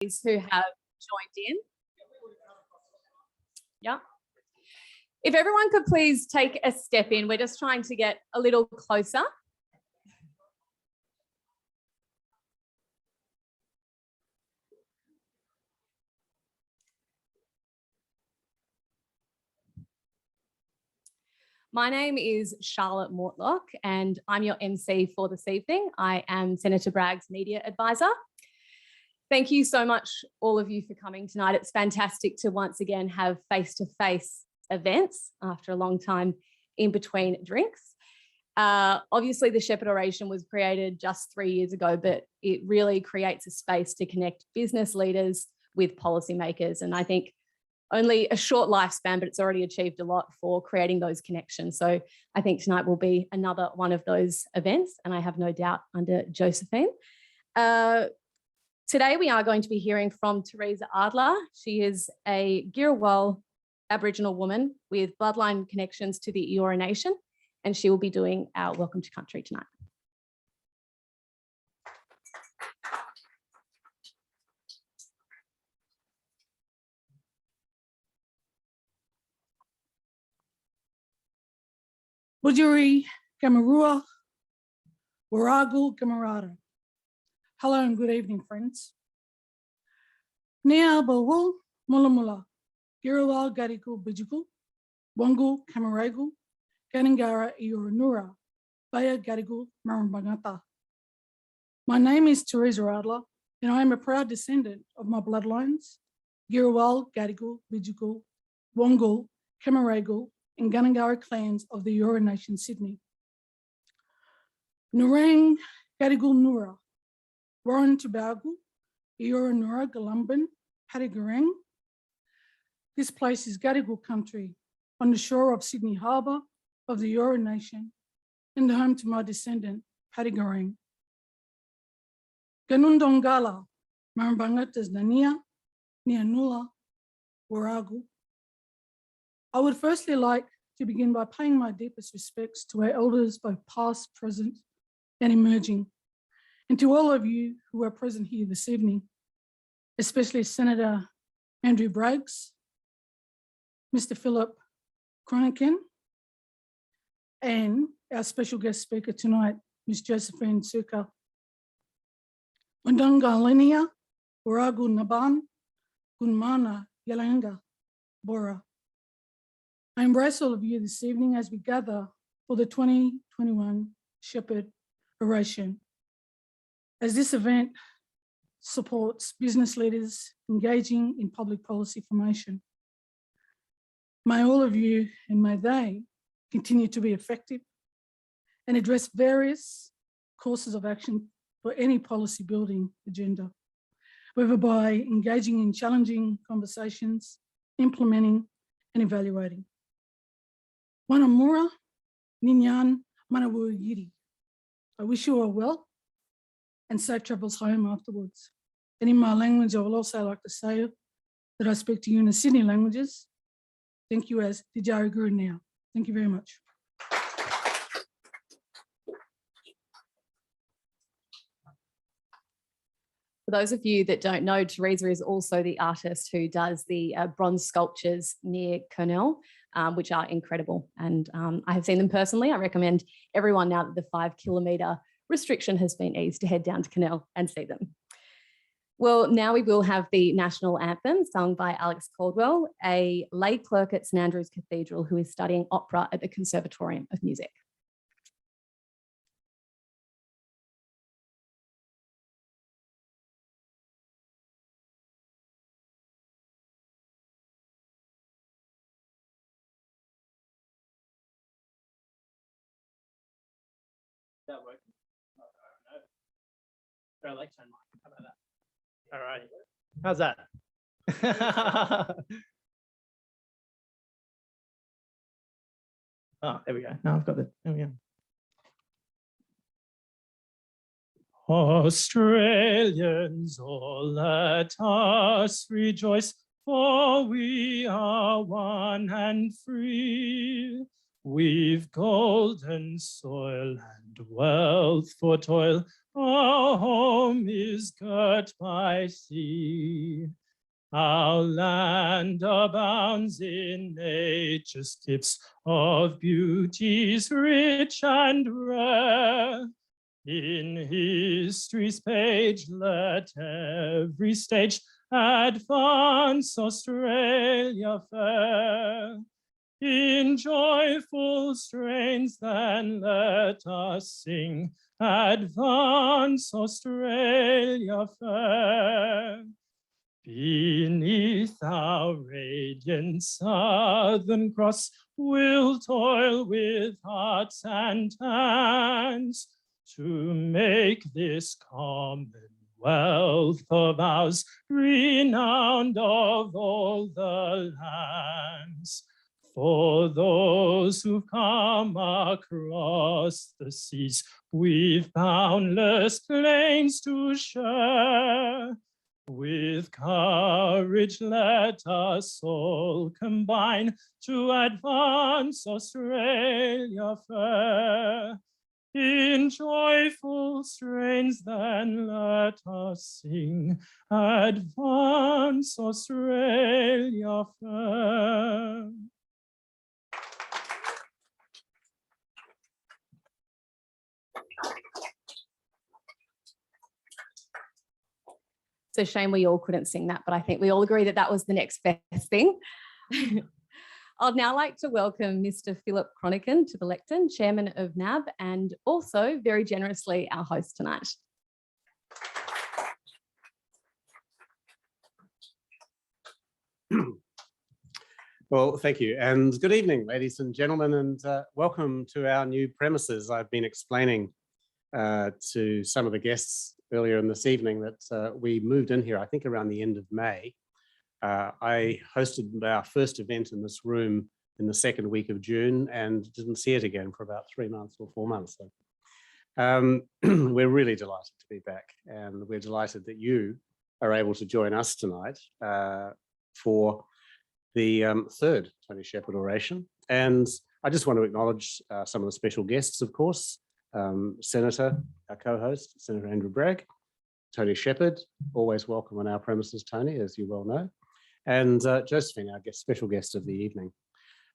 who have joined in. Yeah. If everyone could please take a step in, we're just trying to get a little closer. My name is Charlotte Mortlock and I'm your MC for this evening. I am Senator Bragg's media advisor. Thank you so much, all of you, for coming tonight. It's fantastic to once again have face-to-face events after a long time in between drinks. Obviously, the Shepherd Oration was created just 3 years ago, but it really creates a space to connect business leaders with policymakers. And I think only a short lifespan, but it's already achieved a lot for creating those connections. So I think tonight will be another one of those events, and I have no doubt under Josephine. Today we are going to be hearing from Teresa Adler. She is a Girawal Aboriginal woman with bloodline connections to the Eora Nation, and she will be doing our Welcome to Country tonight. Bujuri Kamarua, Waragu Kamarada. Hello and good evening, friends. Nia Bawu Mulamula, Girawal Gadiku Bujuku, Wangu Kamaregu, Ganangara Ioranura, Baya Gadigu Marambangata. My name is Teresa Adler, and I am a proud descendant of my bloodlines, Girawal, Gadigal, Bijugal, Wangal, Kamaregu, and Ganangara clans of the Eora Nation, Sydney. Nurang, Gadigal Nura, Warren Tubagu, Eora Nura, Galumban, Padigarang. This place is Gadigal country on the shore of Sydney Harbour of the Eora Nation and home to my descendant, Padigarang. Ganundongala, Marambangatas Nania, Nianula, Waragu. I would firstly like to begin by paying my deepest respects to our elders, both past, present, and emerging, and to all of you who are present here this evening, especially Senator Andrew Bragg, Mr. Philip Cronican, and our special guest speaker tonight, Ms Josephine Sukkar. Undanga Linia, Waragu Naban, Gunmana Yalanga, Bora. I embrace all of you this evening as we gather for the 2021 Shepherd Oration. As this event supports business leaders engaging in public policy formation. May all of you and may they continue to be effective and address various courses of action for any policy building agenda, whether by engaging in challenging conversations, implementing and evaluating. Wanamura, Ninyan, Manawurigiri. I wish you all well and safe travels home afterwards. And in my language, I will also like to say that I speak to you in the Sydney languages. Thank you as Dijari Guru now. Thank you very much. For those of you that don't know, Teresa is also the artist who does the bronze sculptures near Cornell, which are incredible. And I have seen them personally. I recommend everyone, now that the 5 kilometre restriction has been eased, to head down to Cornell and see them. Well, now we will have the national anthem sung by Alex Caldwell, a lay clerk at St Andrew's Cathedral who is studying opera at the Conservatorium of Music. That working? No. Our election mic. How about that? All right. How's that? Oh, there we go. Now I've got the. There we go. Australians, all let us rejoice, for we are one and free. We've golden soil and wealth for toil. Our home is girt by sea. Our land abounds in nature's gifts of beauties rich and rare. In history's page, let every stage advance Australia fair. In joyful strains, then let us sing, advance Australia fair. Beneath our radiant Southern Cross, we'll toil with hearts and hands to make this commonwealth of ours renowned of all the lands. For those who've come across the seas, we've boundless plains to share. With courage, let us all combine to advance Australia fair. In joyful strains, then let us sing, advance Australia fair. It's a shame we all couldn't sing that, but I think we all agree that that was the next best thing. I'd now like to welcome Mr. Philip Cronican to the lectern, Chairman of NAB, and also very generously our host tonight. Well, thank you, and good evening, ladies and gentlemen, and welcome to our new premises. I've been explaining to some of the guests earlier in this evening that we moved in here, I think around the end of May. I hosted our first event in this room in the second week of June and didn't see it again for about 3 months or 4 months. So, we're really delighted to be back, and we're delighted that you are able to join us tonight for the third Tony Shepherd Oration. And I just want to acknowledge some of the special guests, of course. Senator, our co-host, Senator Andrew Bragg, Tony Shepherd, always welcome on our premises, Tony, as you well know, and Josephine, our special guest of the evening.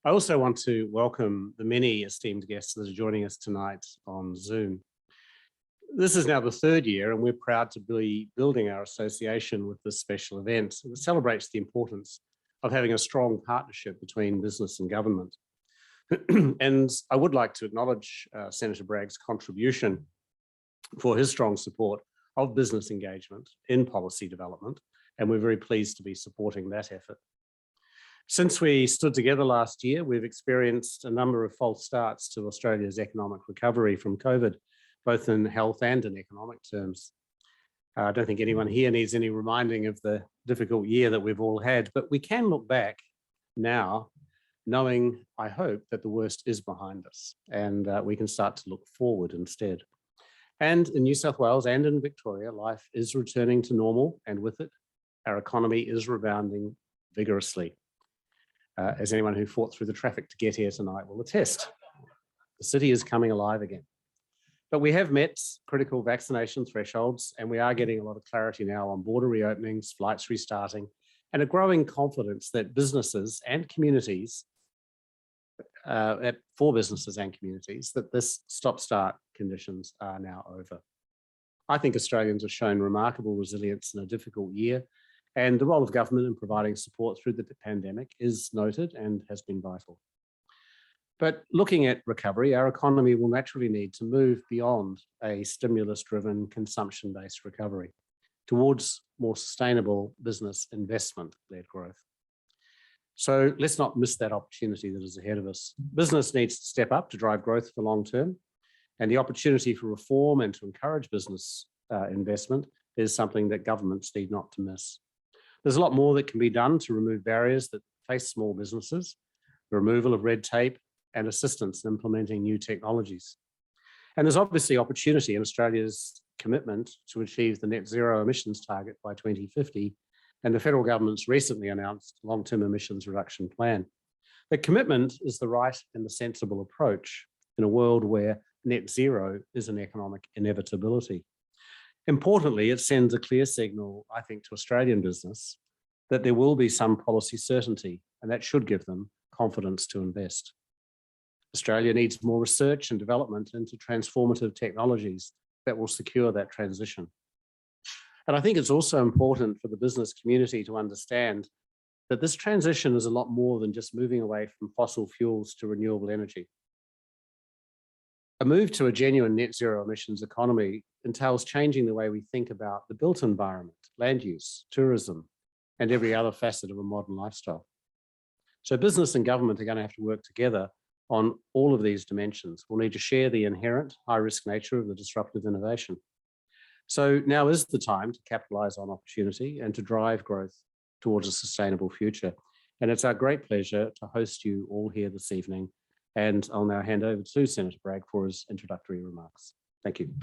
I also want to welcome the many esteemed guests that are joining us tonight on Zoom. This is now the third year, and we're proud to be building our association with this special event. It celebrates the importance of having a strong partnership between business and government. And I would like to acknowledge Senator Bragg's contribution for his strong support of business engagement in policy development, and we're very pleased to be supporting that effort. Since we stood together last year, we've experienced a number of false starts to Australia's economic recovery from COVID, both in health and in economic terms. I don't think anyone here needs any reminding of the difficult year that we've all had, but we can look back now knowing, I hope, that the worst is behind us, and we can start to look forward instead. And in New South Wales and in Victoria, life is returning to normal, and with it, our economy is rebounding vigorously. As anyone who fought through the traffic to get here tonight will attest, the city is coming alive again. But we have met critical vaccination thresholds, and we are getting a lot of clarity now on border reopenings, flights restarting, and a growing confidence that businesses and communities, for businesses and communities, that this stop-start conditions are now over. I think Australians have shown remarkable resilience in a difficult year, and the role of government in providing support through the pandemic is noted and has been vital. But looking at recovery, our economy will naturally need to move beyond a stimulus-driven, consumption-based recovery towards more sustainable business investment-led growth. So let's not miss that opportunity that is ahead of us. Business needs to step up to drive growth for the long term, and the opportunity for reform and to encourage business investment is something that governments need not to miss. There's a lot more that can be done to remove barriers that face small businesses, the removal of red tape, and assistance in implementing new technologies. And there's obviously opportunity in Australia's commitment to achieve the net zero emissions target by 2050, and the federal government's recently announced long-term emissions reduction plan. But commitment is the right and the sensible approach in a world where net zero is an economic inevitability. Importantly, it sends a clear signal, I think, to Australian business that there will be some policy certainty, and that should give them confidence to invest. Australia needs more research and development into transformative technologies that will secure that transition. And I think it's also important for the business community to understand that this transition is a lot more than just moving away from fossil fuels to renewable energy. A move to a genuine net zero emissions economy entails changing the way we think about the built environment, land use, tourism, and every other facet of a modern lifestyle. So business and government are going to have to work together on all of these dimensions. We'll need to share the inherent high-risk nature of the disruptive innovation. So now is the time to capitalize on opportunity and to drive growth towards a sustainable future. And it's our great pleasure to host you all here this evening. And I'll now hand over to Senator Bragg for his introductory remarks. Thank you.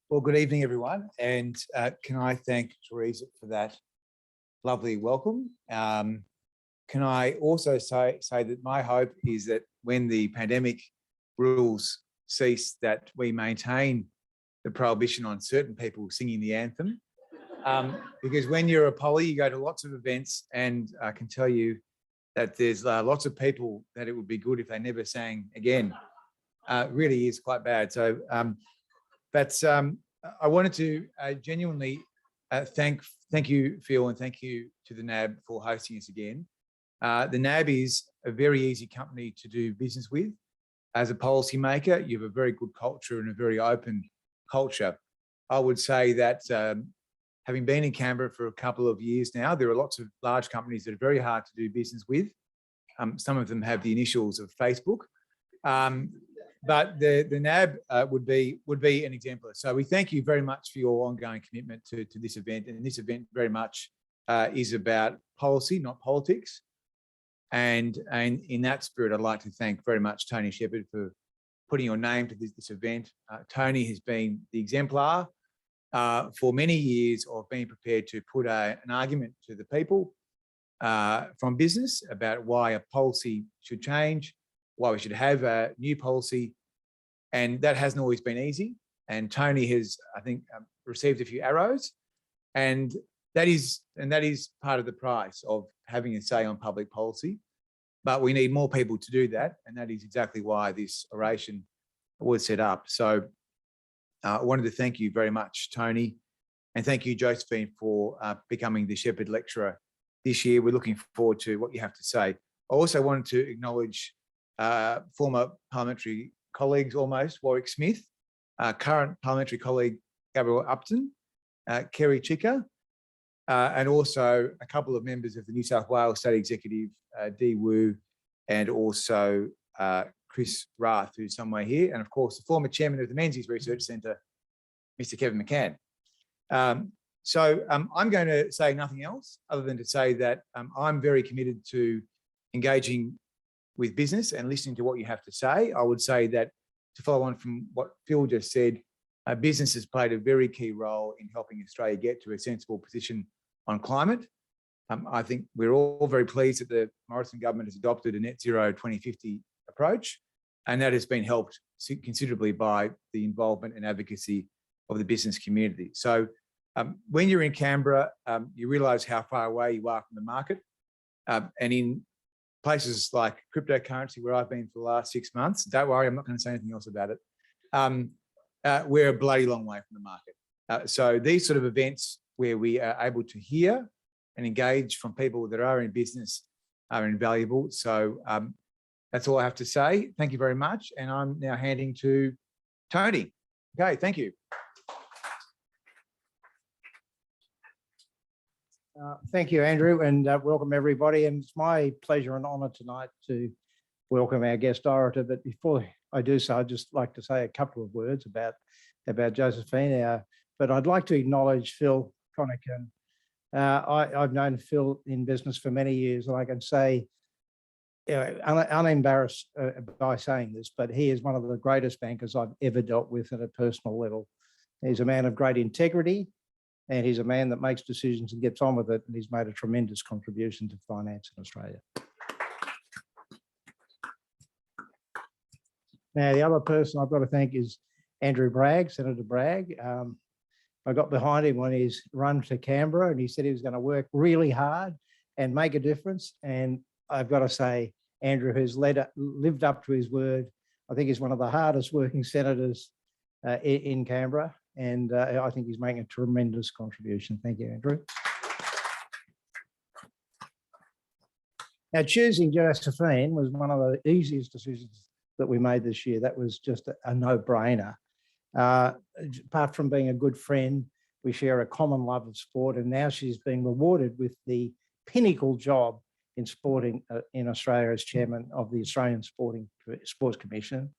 Well, good evening, everyone. And can I thank Teresa for that lovely welcome. Can I also say that my hope is that when the pandemic rules cease, that we maintain the prohibition on certain people singing the anthem. Because when you're a poly, you go to lots of events, and I can tell you that there's lots of people that it would be good if they never sang again. It really is quite bad. So I wanted to genuinely thank you, Phil, and thank you to the NAB for hosting us again. The NAB is a very easy company to do business with. As a policymaker, you have a very good culture and a very open culture. I would say that having been in Canberra for a couple of years now, there are lots of large companies that are very hard to do business with. Some of them have the initials of Facebook. But the NAB would be an exemplar. So we thank you very much for your ongoing commitment to this event. And this event very much is about policy, not politics. And in that spirit, I'd like to thank very much Tony Shepherd for putting your name to this event. Tony has been the exemplar for many years of being prepared to put an argument to the people from business about why a policy should change, why we should have a new policy. And that hasn't always been easy. And Tony has, I think, received a few arrows. And that is part of the price of having a say on public policy. But we need more people to do that. And that is exactly why this oration was set up. So I wanted to thank you very much, Tony. And thank you, Josephine, for becoming the Shepherd Lecturer this year. We're looking forward to what you have to say. I also wanted to acknowledge former parliamentary colleagues almost, Warwick Smith, current parliamentary colleague, Gabriel Upton, Kerry Chicker, and also a couple of members of the New South Wales State Executive, Dee Woo, and also Chris Rath, who's somewhere here, and of course, the former chairman of the Menzies Research Centre, Mr. Kevin McCann. So I'm going to say nothing else other than to say that I'm very committed to engaging with business and listening to what you have to say. I would say that, to follow on from what Phil just said, business has played a very key role in helping Australia get to a sensible position on climate. I think we're all very pleased that the Morrison government has adopted a net zero 2050 approach, and that has been helped considerably by the involvement and advocacy of the business community. So when you're in Canberra, you realise how far away you are from the market. And in places like cryptocurrency, where I've been for the last 6 months, don't worry, I'm not going to say anything else about it. We're a bloody long way from the market. So these sort of events where we are able to hear and engage from people that are in business are invaluable. So that's all I have to say. Thank you very much. And I'm now handing to Tony. Okay, thank you. Thank you, Andrew, and welcome everybody. And it's my pleasure and honour tonight to welcome our guest orator. But before I do so, I'd just like to say a couple of words about Josephine. But I'd like to acknowledge Phil Connick. I've known Phil in business for many years, and I can say, unembarrassed by saying this, but he is one of the greatest bankers I've ever dealt with at a personal level. He's a man of great integrity, and he's a man that makes decisions and gets on with it, and he's made a tremendous contribution to finance in Australia. Now, the other person I've got to thank is Andrew Bragg, Senator Bragg. I got behind him when he's run to Canberra, and he said he was going to work really hard and make a difference. And I've got to say, Andrew has lived up to his word. I think he's one of the hardest working senators in Canberra, and I think he's making a tremendous contribution. Thank you, Andrew. Now, choosing Josephine was one of the easiest decisions that we made this year. That was just a no-brainer. Apart from being a good friend, we share a common love of sport, and now she's being rewarded with the pinnacle job in sporting in Australia as chairman of the Australian Sports Commission.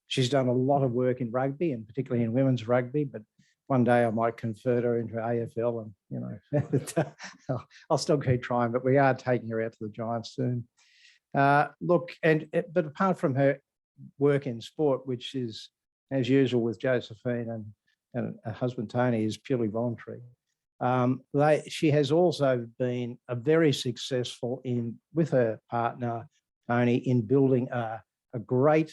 She's done a lot of work in rugby, and particularly in women's rugby, but one day I might convert her into AFL, and you know, I'll still keep trying, but we are taking her out to the Giants soon. But apart from her work in sport, which is, as usual with Josephine and her husband Tony, is purely voluntary. She has also been a very successful with her partner Tony in building a great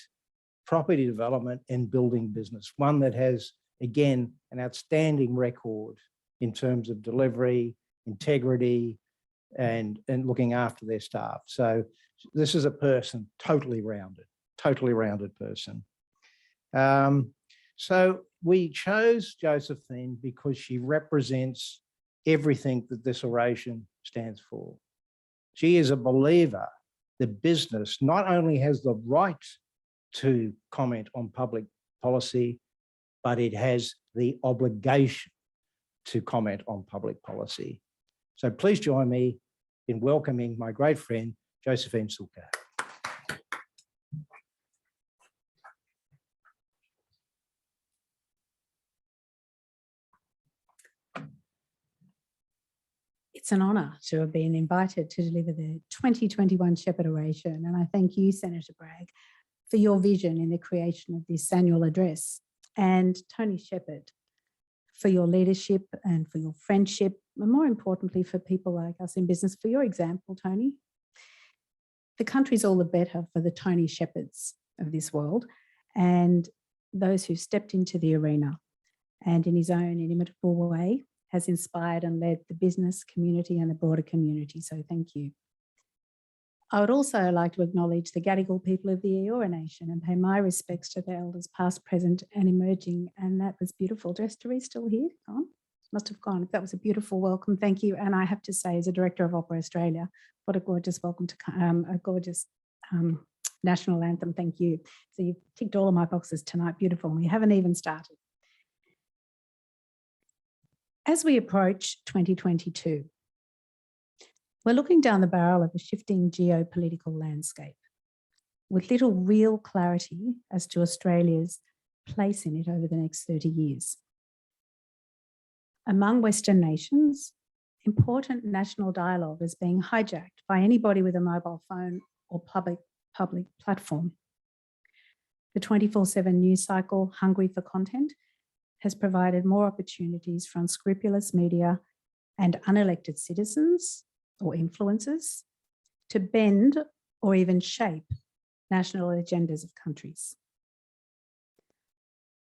property development and building business, one that has, again, an outstanding record in terms of delivery, integrity, and looking after their staff. So this is a person totally rounded person. So we chose Josephine because she represents everything that this oration stands for. She is a believer that business not only has the right to comment on public policy, but it has the obligation to comment on public policy. So please join me in welcoming my great friend, Josephine Sukkar. It's an honour to have been invited to deliver the 2021 Shepherd Oration, and I thank you, Senator Bragg, for your vision in the creation of this annual address, and Tony Shepherd for your leadership and for your friendship, and more importantly for people like us in business, for your example, Tony. The country's all the better for the Tony Shepherds of this world and those who stepped into the arena and in his own inimitable way has inspired and led the business community and the broader community. So thank you. I would also like to acknowledge the Gadigal people of the Eora Nation and pay my respects to the elders past, present and emerging. And that was beautiful. Is Therese still here? Gone? Must have gone. That was a beautiful welcome. Thank you. And I have to say, as a director of Opera Australia, what a gorgeous welcome to a gorgeous national anthem. Thank you. So you've ticked all of my boxes tonight. Beautiful. And we haven't even started. As we approach 2022, we're looking down the barrel of a shifting geopolitical landscape with little real clarity as to Australia's place in it over the next 30 years. Among Western nations, important national dialogue is being hijacked by anybody with a mobile phone or public platform. The 24/7 news cycle, hungry for content, has provided more opportunities for unscrupulous media and unelected citizens or influencers to bend or even shape national agendas of countries.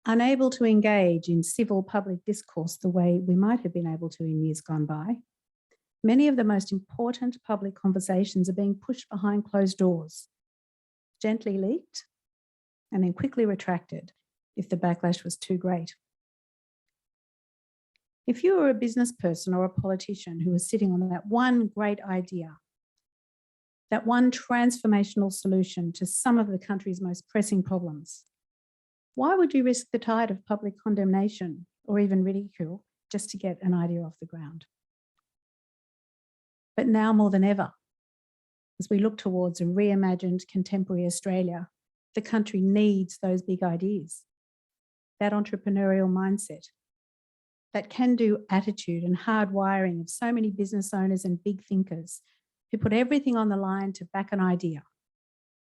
Unable to engage in civil public discourse the way we might have been able to in years gone by, many of the most important public conversations are being pushed behind closed doors, gently leaked, and then quickly retracted if the backlash was too great. If you were a business person or a politician who was sitting on that one great idea, that one transformational solution to some of the country's most pressing problems, why would you risk the tide of public condemnation or even ridicule just to get an idea off the ground? But now more than ever, as we look towards a reimagined contemporary Australia, the country needs those big ideas, that entrepreneurial mindset, that can-do attitude and hardwiring of so many business owners and big thinkers who put everything on the line to back an idea,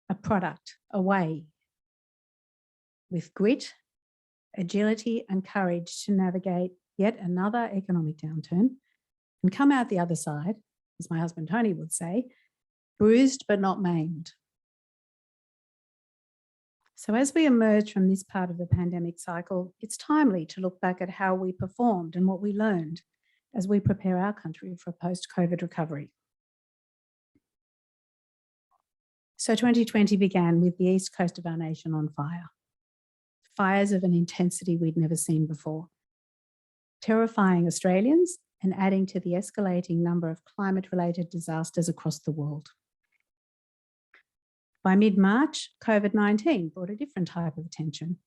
a product, a way, with grit, agility and courage to navigate yet another economic downturn, and come out the other side, as my husband Tony would say, bruised but not maimed. So as we emerge from this part of the pandemic cycle, it's timely to look back at how we performed and what we learned as we prepare our country for a post-COVID recovery. So 2020 began with the east coast of our nation on fire. Fires of an intensity we'd never seen before, terrifying Australians and adding to the escalating number of climate-related disasters across the world. By mid-March, COVID-19 brought a different type of attention.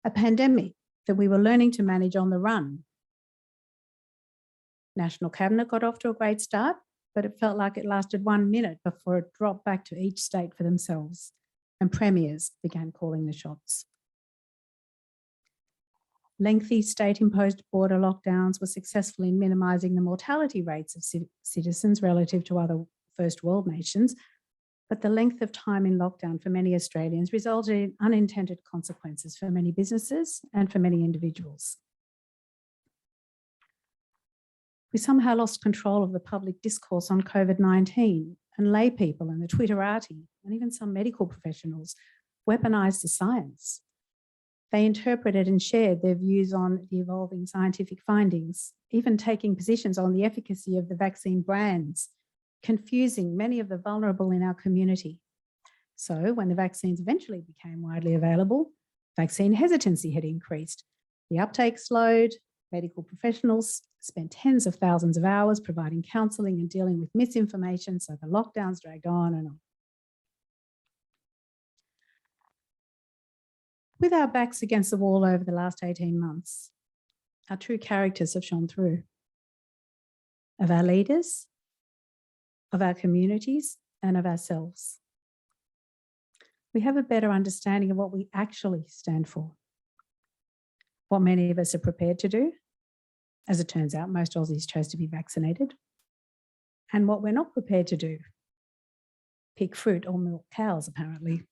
A pandemic that we were learning to manage on the run. National Cabinet got off to a great start, but it felt like it lasted 1 minute before it dropped back to each state for themselves, and premiers began calling the shots. Lengthy state-imposed border lockdowns were successful in minimising the mortality rates of citizens relative to other first world nations, but the length of time in lockdown for many Australians resulted in unintended consequences for many businesses and for many individuals. We somehow lost control of the public discourse on COVID-19, and lay people and the Twitterati, and even some medical professionals, weaponised the science. They interpreted and shared their views on the evolving scientific findings, even taking positions on the efficacy of the vaccine brands, confusing many of the vulnerable in our community. So when the vaccines eventually became widely available, vaccine hesitancy had increased. The uptake slowed. Medical professionals spent tens of thousands of hours providing counselling and dealing with misinformation, so the lockdowns dragged on and on. With our backs against the wall over the last 18 months, our true characters have shone through. Of our leaders, of our communities, and of ourselves. We have a better understanding of what we actually stand for, what many of us are prepared to do. As it turns out, most Aussies chose to be vaccinated. And what we're not prepared to do, pick fruit or milk cows, apparently.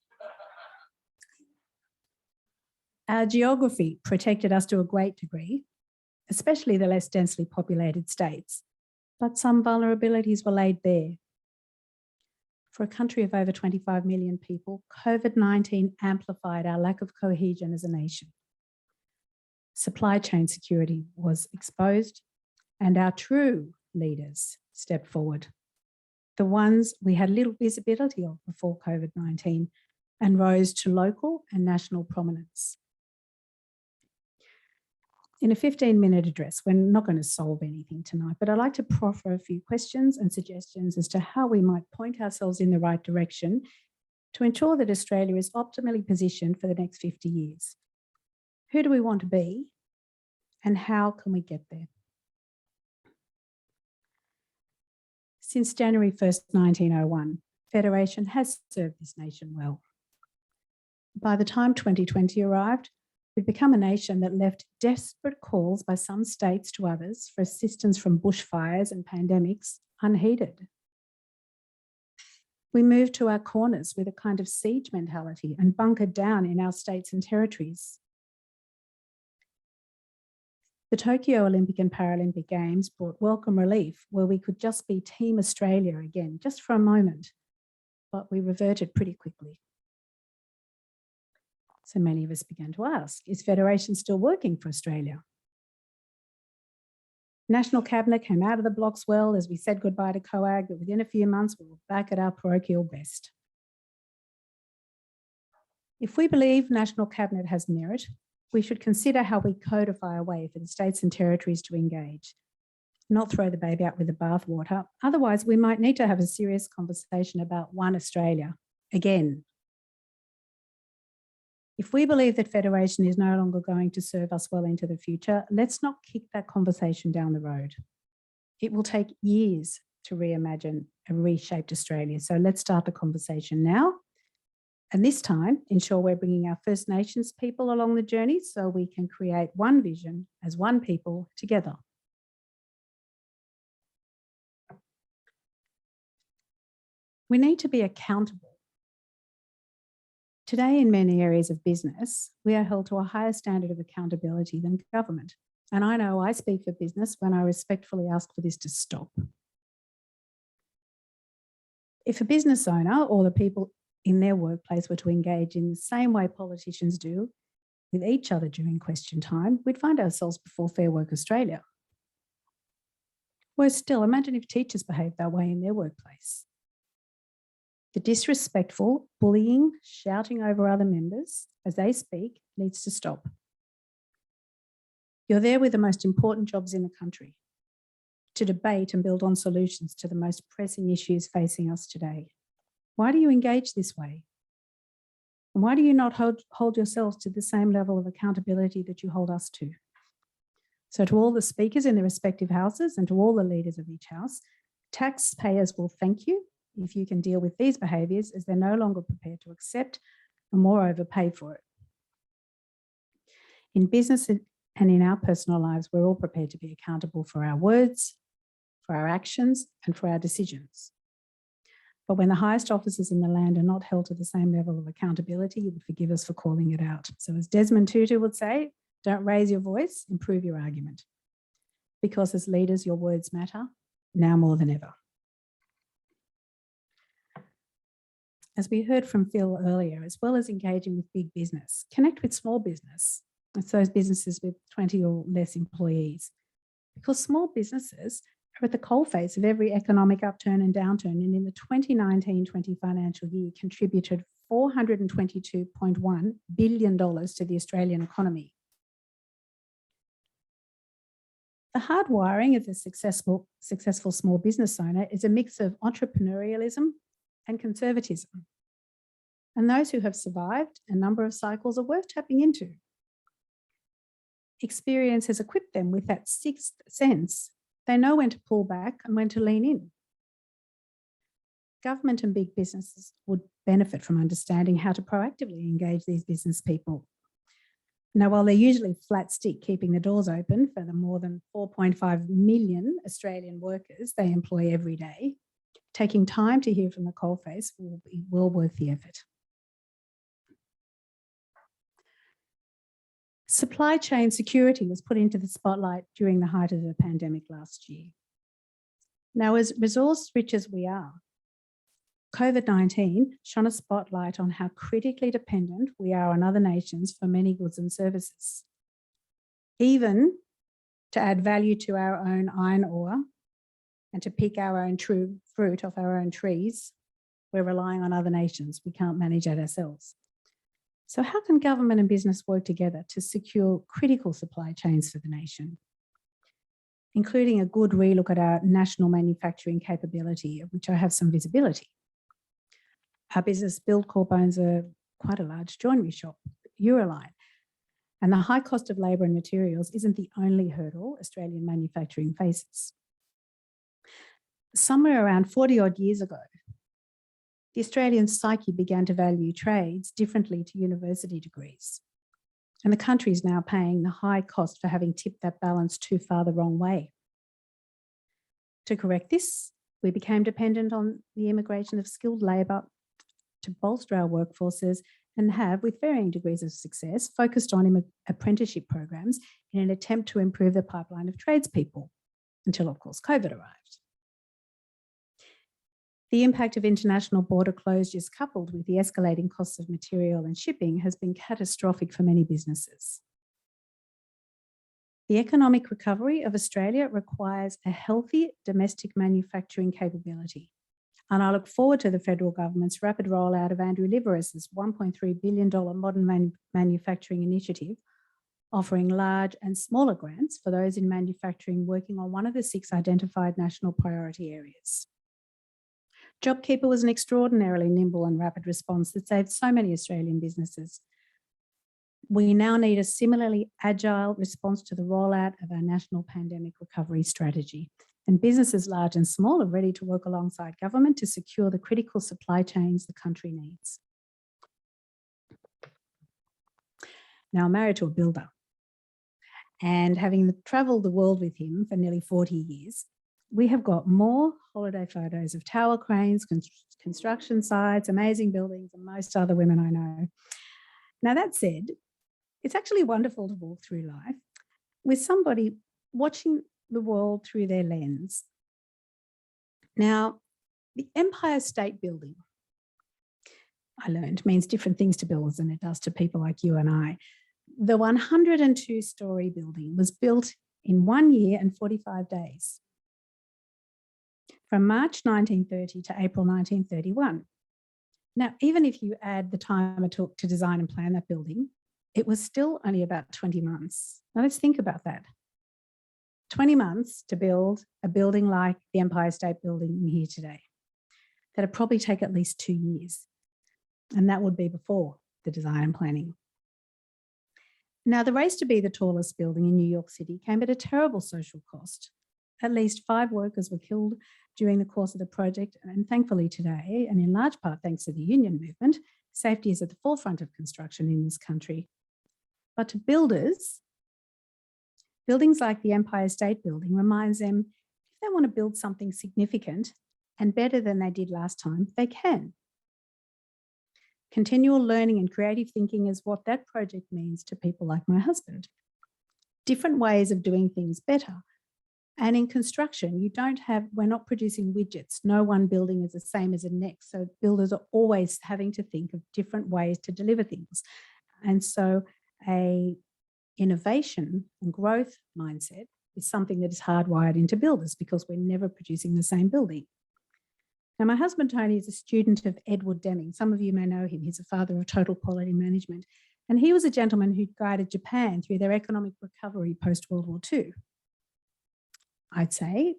Our geography protected us to a great degree, especially the less densely populated states, but some vulnerabilities were laid bare. For a country of over 25 million people, COVID-19 amplified our lack of cohesion as a nation. Supply chain security was exposed, and our true leaders stepped forward, the ones we had little visibility of before COVID-19, and rose to local and national prominence. In a 15-minute address, we're not going to solve anything tonight, but I'd like to proffer a few questions and suggestions as to how we might point ourselves in the right direction to ensure that Australia is optimally positioned for the next 50 years. Who do we want to be, and how can we get there? Since January 1st, 1901, Federation has served this nation well. By the time 2020 arrived, we'd become a nation that left desperate calls by some states to others for assistance from bushfires and pandemics unheeded. We moved to our corners with a kind of siege mentality and bunkered down in our states and territories. The Tokyo Olympic and Paralympic Games brought welcome relief where we could just be Team Australia again, just for a moment, but we reverted pretty quickly. So many of us began to ask, is Federation still working for Australia? National Cabinet came out of the blocks well as we said goodbye to COAG, but within a few months we were back at our parochial best. If we believe National Cabinet has merit, we should consider how we codify a way for the states and territories to engage, not throw the baby out with the bathwater. Otherwise, we might need to have a serious conversation about one Australia again. If we believe that Federation is no longer going to serve us well into the future, let's not kick that conversation down the road. It will take years to reimagine a reshaped Australia. So let's start the conversation now. And this time, ensure we're bringing our First Nations people along the journey so we can create one vision as one people together. We need to be accountable. Today, in many areas of business, we are held to a higher standard of accountability than government. And I know I speak for business when I respectfully ask for this to stop. If a business owner or the people in their workplace were to engage in the same way politicians do with each other during question time, we'd find ourselves before Fair Work Australia. Worse still, imagine if teachers behaved that way in their workplace. The disrespectful, bullying, shouting over other members as they speak needs to stop. You're there with the most important jobs in the country to debate and build on solutions to the most pressing issues facing us today. Why do you engage this way? And why do you not hold yourselves to the same level of accountability that you hold us to? So to all the speakers in their respective houses and to all the leaders of each house, taxpayers will thank you if you can deal with these behaviours as they're no longer prepared to accept and moreover pay for it. In business and in our personal lives, we're all prepared to be accountable for our words, for our actions and for our decisions. But when the highest officers in the land are not held to the same level of accountability, you would forgive us for calling it out. So as Desmond Tutu would say, don't raise your voice, improve your argument. Because as leaders, your words matter now more than ever. As we heard from Phil earlier, as well as engaging with big business, connect with small business. It's those businesses with 20 or less employees. Because small businesses are at the coalface of every economic upturn and downturn, and in the 2019-20 financial year contributed $422.1 billion to the Australian economy. The hardwiring of the successful small business owner is a mix of entrepreneurialism and conservatism. And those who have survived a number of cycles are worth tapping into. Experience has equipped them with that sixth sense. They know when to pull back and when to lean in. Government and big businesses would benefit from understanding how to proactively engage these business people. Now, while they're usually flat stick keeping the doors open for the more than 4.5 million Australian workers they employ every day, taking time to hear from the coalface will be well worth the effort. Supply chain security was put into the spotlight during the height of the pandemic last year. Now, as resource rich as we are, COVID-19 shone a spotlight on how critically dependent we are on other nations for many goods and services. Even to add value to our own iron ore and to pick our own true fruit off our own trees, we're relying on other nations. We can't manage that ourselves. So how can government and business work together to secure critical supply chains for the nation, including a good relook at our national manufacturing capability, of which I have some visibility? Our business Buildcorp owns quite a large joinery shop, Euroline, and the high cost of labour and materials isn't the only hurdle Australian manufacturing faces. Somewhere around 40 odd years ago, the Australian psyche began to value trades differently to university degrees. And the country is now paying the high cost for having tipped that balance too far the wrong way. To correct this, we became dependent on the immigration of skilled labour to bolster our workforces and have, with varying degrees of success, focused on apprenticeship programs in an attempt to improve the pipeline of tradespeople, until, of course, COVID arrived. The impact of international border closures coupled with the escalating costs of material and shipping has been catastrophic for many businesses. The economic recovery of Australia requires a healthy domestic manufacturing capability. And I look forward to the federal government's rapid rollout of Andrew Liveris's $1.3 billion modern manufacturing initiative, offering large and smaller grants for those in manufacturing working on one of the 6 identified national priority areas. JobKeeper was an extraordinarily nimble and rapid response that saved so many Australian businesses. We now need a similarly agile response to the rollout of our national pandemic recovery strategy. And businesses large and small are ready to work alongside government to secure the critical supply chains the country needs. Now, I'm married to a builder, and having travelled the world with him for nearly 40 years, we have got more holiday photos of tower cranes, construction sites, amazing buildings, than most other women I know. Now, that said, it's actually wonderful to walk through life with somebody watching the world through their lens. Now, the Empire State Building, I learned, means different things to builders than it does to people like you and I. The 102-storey building was built in 1 year and 45 days, from March 1930 to April 1931. Now, even if you add the time it took to design and plan that building, it was still only about 20 months. Now let's think about that. 20 months to build a building like the Empire State Building in here today. That'd probably take at least 2 years. And that would be before the design and planning. Now, the race to be the tallest building in New York City came at a terrible social cost. At least 5 workers were killed during the course of the project, and thankfully today, and in large part thanks to the union movement, safety is at the forefront of construction in this country. But to builders, buildings like the Empire State Building reminds them if they want to build something significant and better than they did last time, they can. Continual learning and creative thinking is what that project means to people like my husband. Different ways of doing things better. And in construction, we're not producing widgets. No one building is the same as the next. So builders are always having to think of different ways to deliver things. And so a innovation and growth mindset is something that is hardwired into builders because we're never producing the same building. Now, my husband, Tony, is a student of Edward Deming. Some of you may know him. He's a father of total quality management. And he was a gentleman who guided Japan through their economic recovery post-World War II. I'd say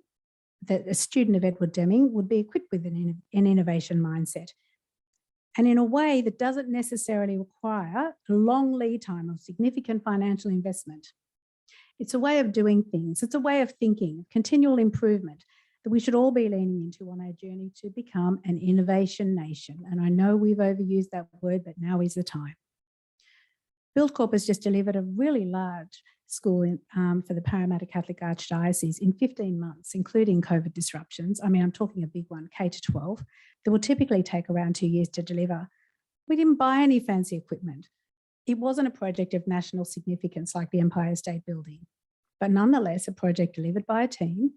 that a student of Edward Deming would be equipped with an innovation mindset. And in a way that doesn't necessarily require a long lead time of significant financial investment. It's a way of doing things. It's a way of thinking, continual improvement that we should all be leaning into on our journey to become an innovation nation. And I know we've overused that word, but now is the time. Buildcorp has just delivered a really large school for the Parramatta Catholic Archdiocese in 15 months, including COVID disruptions. I mean, I'm talking a big one, K to 12, that will typically take around 2 years to deliver. We didn't buy any fancy equipment. It wasn't a project of national significance like the Empire State Building, but nonetheless, a project delivered by a team,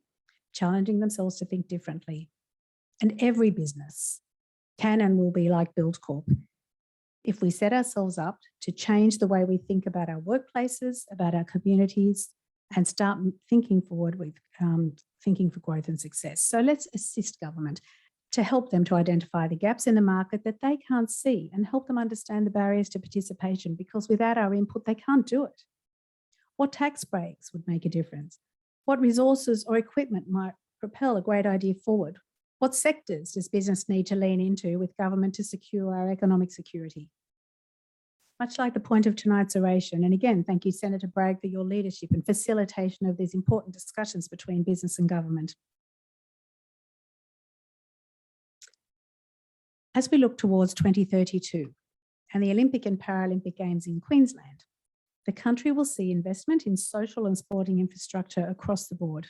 challenging themselves to think differently. And every business can and will be like Buildcorp if we set ourselves up to change the way we think about our workplaces, about our communities, and start thinking forward with thinking for growth and success. So let's assist government to help them to identify the gaps in the market that they can't see and help them understand the barriers to participation, because without our input, they can't do it. What tax breaks would make a difference? What resources or equipment might propel a great idea forward? What sectors does business need to lean into with government to secure our economic security? Much like the point of tonight's oration, and again, thank you, Senator Bragg, for your leadership and facilitation of these important discussions between business and government. As we look towards 2032 and the Olympic and Paralympic Games in Queensland, the country will see investment in social and sporting infrastructure across the board.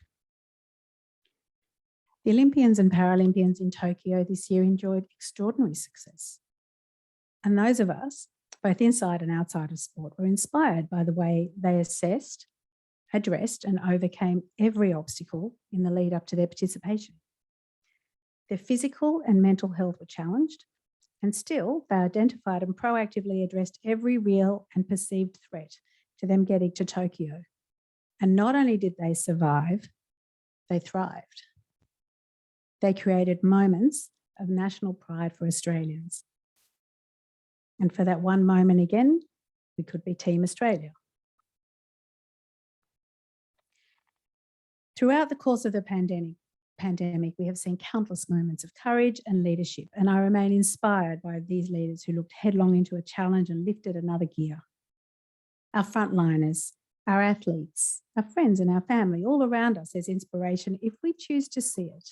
The Olympians and Paralympians in Tokyo this year enjoyed extraordinary success. And those of us, both inside and outside of sport, were inspired by the way they assessed, addressed, and overcame every obstacle in the lead up to their participation. Their physical and mental health were challenged, and still they identified and proactively addressed every real and perceived threat to them getting to Tokyo. And not only did they survive, they thrived. They created moments of national pride for Australians. And for that one moment again, we could be Team Australia. Throughout the course of the pandemic, we have seen countless moments of courage and leadership, and I remain inspired by these leaders who looked headlong into a challenge and lifted another gear. Our frontliners, our athletes, our friends and our family, all around us as inspiration if we choose to see it.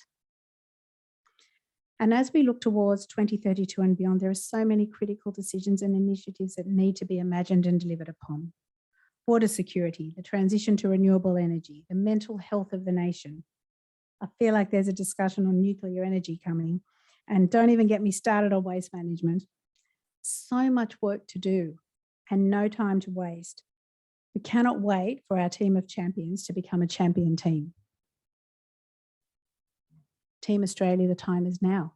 And as we look towards 2032 and beyond, there are so many critical decisions and initiatives that need to be imagined and delivered upon. Water security, the transition to renewable energy, the mental health of the nation. I feel like there's a discussion on nuclear energy coming, and don't even get me started on waste management. So much work to do and no time to waste. We cannot wait for our team of champions to become a champion team. Team Australia, the time is now.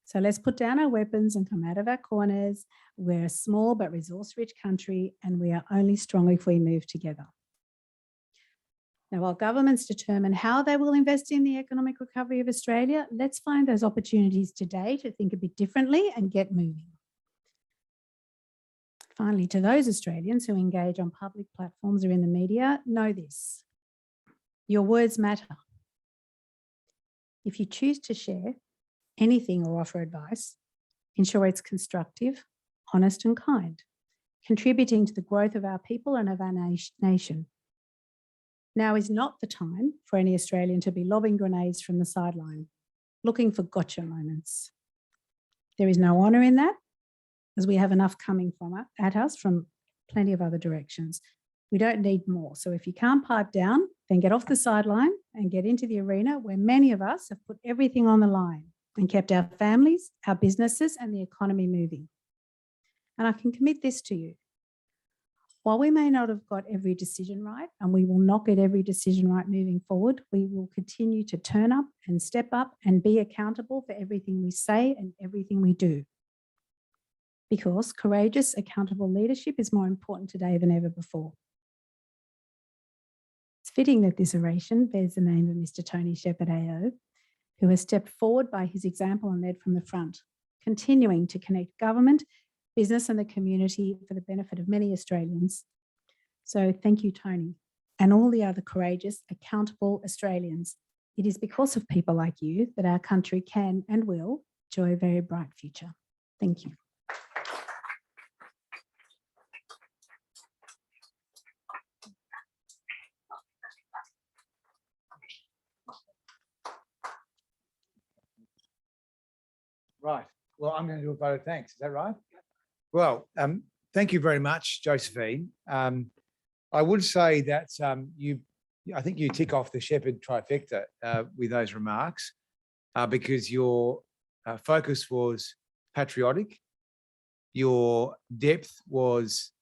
So let's put down our weapons and come out of our corners. We're a small but resource-rich country, and we are only strong if we move together. Now, while governments determine how they will invest in the economic recovery of Australia, let's find those opportunities today to think a bit differently and get moving. Finally, to those Australians who engage on public platforms or in the media, know this: your words matter. If you choose to share anything or offer advice, ensure it's constructive, honest and kind, contributing to the growth of our people and of our nation. Now is not the time for any Australian to be lobbing grenades from the sideline, looking for gotcha moments. There is no honour in that, as we have enough coming at us from plenty of other directions. We don't need more. So if you can't pipe down, then get off the sideline and get into the arena where many of us have put everything on the line and kept our families, our businesses and the economy moving. And I can commit this to you. While we may not have got every decision right, and we will not get every decision right moving forward, we will continue to turn up and step up and be accountable for everything we say and everything we do. Because courageous, accountable leadership is more important today than ever before. It's fitting that this oration bears the name of Mr. Tony Shepherd AO, who has stepped forward by his example and led from the front, continuing to connect government, business and the community for the benefit of many Australians. So thank you, Tony, and all the other courageous, accountable Australians. It is because of people like you that our country can and will enjoy a very bright future. Thank you. Right. Well, I'm going to do a vote of thanks. Is that right? Well, thank you very much, Josephine. I would say that I think you tick off the Shepherd trifecta with those remarks because your focus was patriotic, your depth was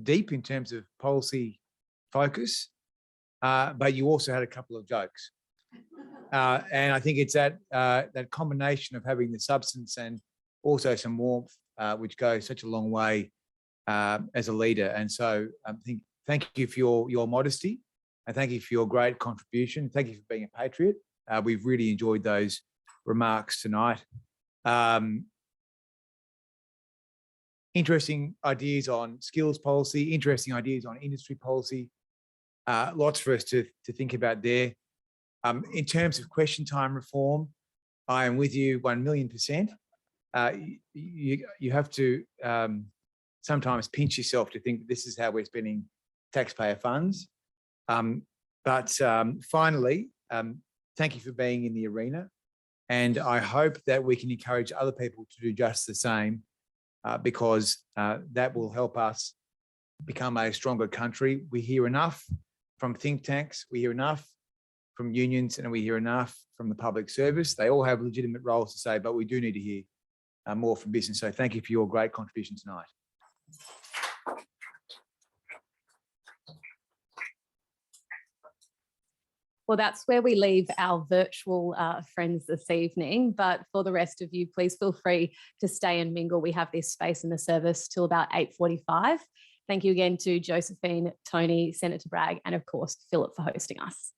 deep in terms of policy focus, but you also had a couple of jokes. And I think it's that combination of having the substance and also some warmth, which goes such a long way as a leader. And so thank you for your modesty, and thank you for your great contribution. Thank you for being a patriot. We've really enjoyed those remarks tonight. Interesting ideas on skills policy, interesting ideas on industry policy. Lots for us to think about there. In terms of question time reform, I am with you 1,000,000%. You have to sometimes pinch yourself to think this is how we're spending taxpayer funds. But finally, thank you for being in the arena. And I hope that we can encourage other people to do just the same because that will help us become a stronger country. We hear enough from think tanks, we hear enough from unions, and we hear enough from the public service. They all have legitimate roles to say, but we do need to hear more from business. So thank you for your great contribution tonight. Well, that's where we leave our virtual friends this evening. But for the rest of you, please feel free to stay and mingle. We have this space in the service till about 8:45. Thank you again to Josephine, Tony, Senator Bragg, and of course, Philip for hosting us.